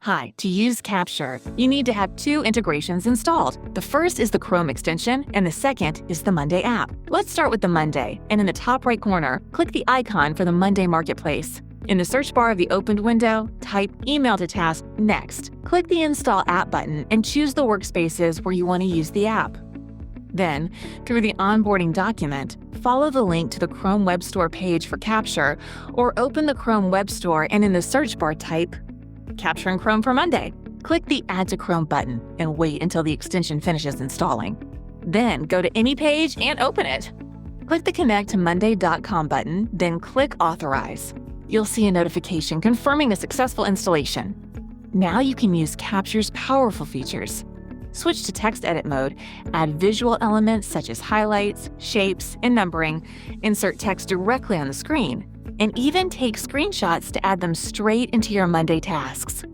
Hi, to use Capture, you need to have two integrations installed. The first is the Chrome extension, and the second is the Monday app. Let's start with the Monday, and in the top right corner, click the icon for the Monday Marketplace. In the search bar of the opened window, type Email to Task Next. Click the Install App button and choose the workspaces where you want to use the app. Then, through the onboarding document, follow the link to the Chrome Web Store page for Capture, or open the Chrome Web Store and in the search bar type Capture in Chrome for Monday. Click the Add to Chrome button and wait until the extension finishes installing. Then go to any page and open it. Click the Connect to Monday.com button, then click Authorize. You'll see a notification confirming the successful installation. Now you can use Capture's powerful features. Switch to text edit mode, add visual elements such as highlights, shapes, and numbering, insert text directly on the screen, and even take screenshots to add them straight into your Monday tasks.